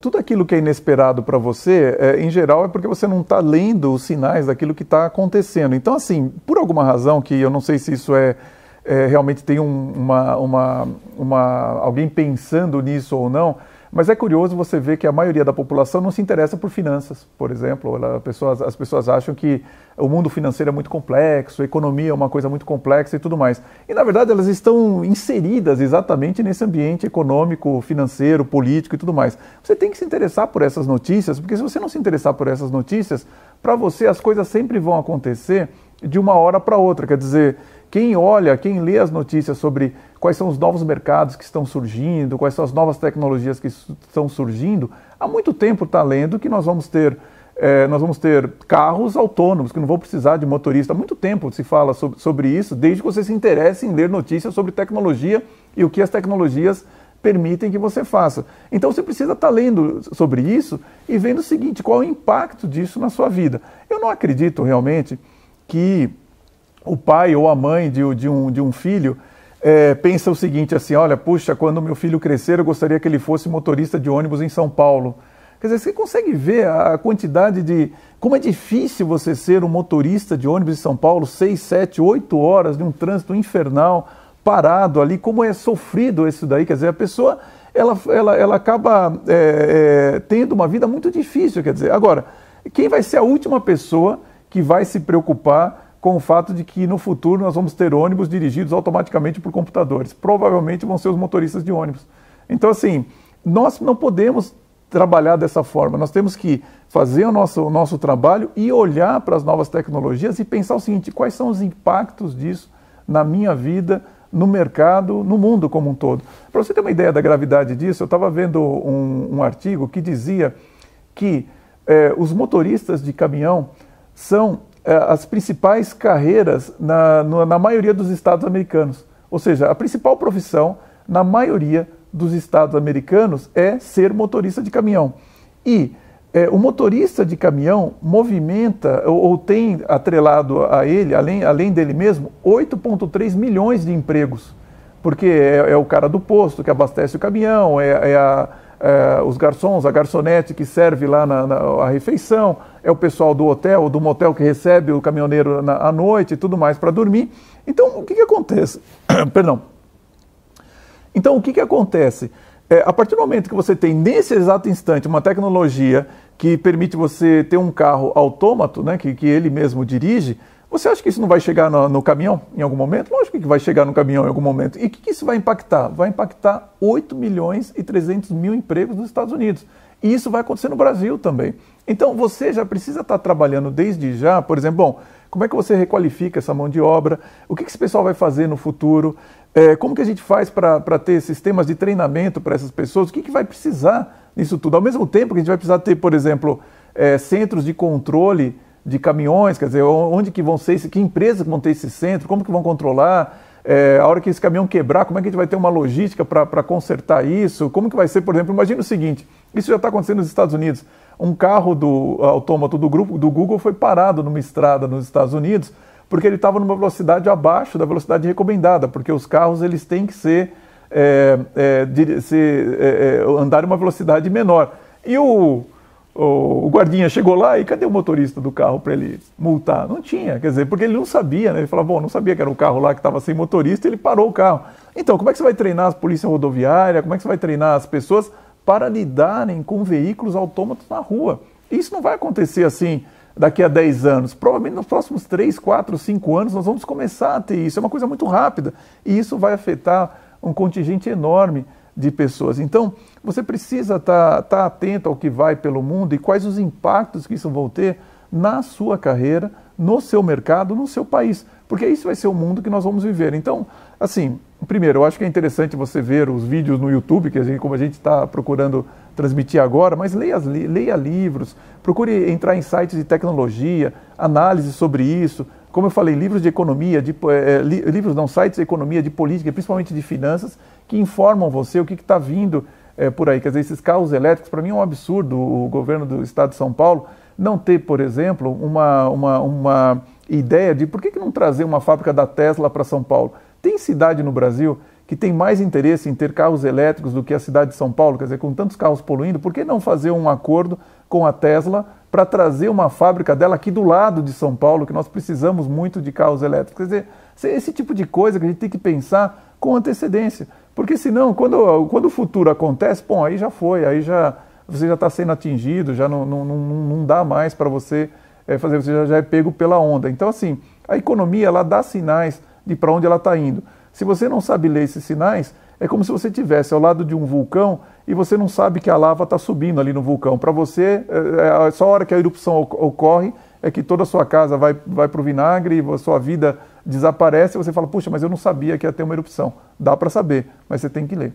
Tudo aquilo que é inesperado para você, em geral, é porque você não está lendo os sinais daquilo que está acontecendo. Então, assim, por alguma razão, que eu não sei se isso realmente tem alguém pensando nisso ou não, mas é curioso você ver que a maioria da população não se interessa por finanças, por exemplo. As pessoas acham que o mundo financeiro é muito complexo, a economia é uma coisa muito complexa e tudo mais. E, na verdade, elas estão inseridas exatamente nesse ambiente econômico, financeiro, político e tudo mais. Você tem que se interessar por essas notícias, porque se você não se interessar por essas notícias, para você as coisas sempre vão acontecer de uma hora para outra. Quer dizer, quem lê as notícias sobre quais são os novos mercados que estão surgindo, quais são as novas tecnologias que estão surgindo, há muito tempo está lendo que nós vamos ter carros autônomos, que não vão precisar de motorista. Há muito tempo se fala sobre isso, desde que você se interesse em ler notícias sobre tecnologia e o que as tecnologias permitem que você faça. Então você precisa estar lendo sobre isso e vendo o seguinte, qual é o impacto disso na sua vida. Eu não acredito realmente que o pai ou a mãe de um filho pensa o seguinte, assim, olha, puxa, quando meu filho crescer eu gostaria que ele fosse motorista de ônibus em São Paulo. Quer dizer, você consegue ver a quantidade de... Como é difícil você ser um motorista de ônibus em São Paulo, 6, 7, 8 horas de um trânsito infernal, parado ali, como é sofrido isso daí. Quer dizer, a pessoa ela acaba tendo uma vida muito difícil. Quer dizer, agora, quem vai ser a última pessoa que vai se preocupar com o fato de que no futuro nós vamos ter ônibus dirigidos automaticamente por computadores? Provavelmente vão ser os motoristas de ônibus. Então, assim, nós não podemos trabalhar dessa forma. Nós temos que fazer o nosso trabalho e olhar para as novas tecnologias e pensar o seguinte, quais são os impactos disso na minha vida, no mercado, no mundo como um todo. Para você ter uma ideia da gravidade disso, eu estava vendo um artigo que dizia que os motoristas de caminhão são as principais carreiras na maioria dos estados americanos. Ou seja, a principal profissão na maioria dos estados americanos é ser motorista de caminhão. E o motorista de caminhão movimenta ou tem atrelado a ele, além dele mesmo, 8,3 milhões de empregos. Porque é o cara do posto que abastece o caminhão, os garçons, a garçonete que serve lá a refeição, é o pessoal do hotel, do motel que recebe o caminhoneiro à noite e tudo mais para dormir. Então, o que acontece? Perdão. Então, o que acontece? A partir do momento que você tem, nesse exato instante, uma tecnologia que permite você ter um carro autômato, né, que ele mesmo dirige, você acha que isso não vai chegar no caminhão em algum momento? Lógico que vai chegar no caminhão em algum momento. E o que isso vai impactar? Vai impactar 8 milhões e 300 mil empregos nos Estados Unidos. E isso vai acontecer no Brasil também. Então, você já precisa estar trabalhando desde já, por exemplo, bom, como é que você requalifica essa mão de obra? O que esse pessoal vai fazer no futuro? Como que a gente faz para ter sistemas de treinamento para essas pessoas? O que vai precisar nisso tudo? Ao mesmo tempo que a gente vai precisar ter, por exemplo, centros de controle de caminhões, quer dizer, onde que vão ser, que empresas vão ter esse centro, como que vão controlar, a hora que esse caminhão quebrar, como é que a gente vai ter uma logística para consertar isso, como que vai ser, por exemplo, imagina o seguinte, isso já está acontecendo nos Estados Unidos, um carro autômato do Google foi parado numa estrada nos Estados Unidos, porque ele estava numa velocidade abaixo da velocidade recomendada, porque os carros eles têm que andar em uma velocidade menor. E o guardinha chegou lá e cadê o motorista do carro para ele multar? Não tinha, quer dizer, porque ele não sabia, né? Ele falou, bom, não sabia que era o carro lá que estava sem motorista, ele parou o carro. Então, como é que você vai treinar a polícia rodoviária, como é que você vai treinar as pessoas para lidarem com veículos autômatos na rua? Isso não vai acontecer assim daqui a 10 anos. Provavelmente nos próximos 3, 4, 5 anos nós vamos começar a ter isso. É uma coisa muito rápida e isso vai afetar um contingente enorme de pessoas. Então, você precisa estar atento ao que vai pelo mundo e quais os impactos que isso vão ter na sua carreira, no seu mercado, no seu país, porque isso vai ser o mundo que nós vamos viver. Então, assim, primeiro, eu acho que é interessante você ver os vídeos no YouTube, como a gente está procurando transmitir agora, mas leia livros, procure entrar em sites de tecnologia, análise sobre isso. Como eu falei, livros de economia, sites de economia, de política, principalmente de finanças, que informam você o que está vindo por aí. Quer dizer, esses carros elétricos, para mim é um absurdo o governo do estado de São Paulo não ter, por exemplo, uma ideia de por que não trazer uma fábrica da Tesla para São Paulo. Tem cidade no Brasil que tem mais interesse em ter carros elétricos do que a cidade de São Paulo, quer dizer, com tantos carros poluindo, por que não fazer um acordo com a Tesla para trazer uma fábrica dela aqui do lado de São Paulo, que nós precisamos muito de carros elétricos? Quer dizer, esse tipo de coisa que a gente tem que pensar com antecedência, porque senão, quando o futuro acontece, bom, aí já foi, você já está sendo atingido, já não dá mais para você fazer, você já é pego pela onda. Então, assim, a economia, ela dá sinais de para onde ela está indo. Se você não sabe ler esses sinais, é como se você estivesse ao lado de um vulcão e você não sabe que a lava está subindo ali no vulcão. Para você, só a hora que a erupção ocorre é que toda a sua casa vai para o vinagre, a sua vida desaparece e você fala, puxa, mas eu não sabia que ia ter uma erupção. Dá para saber, mas você tem que ler.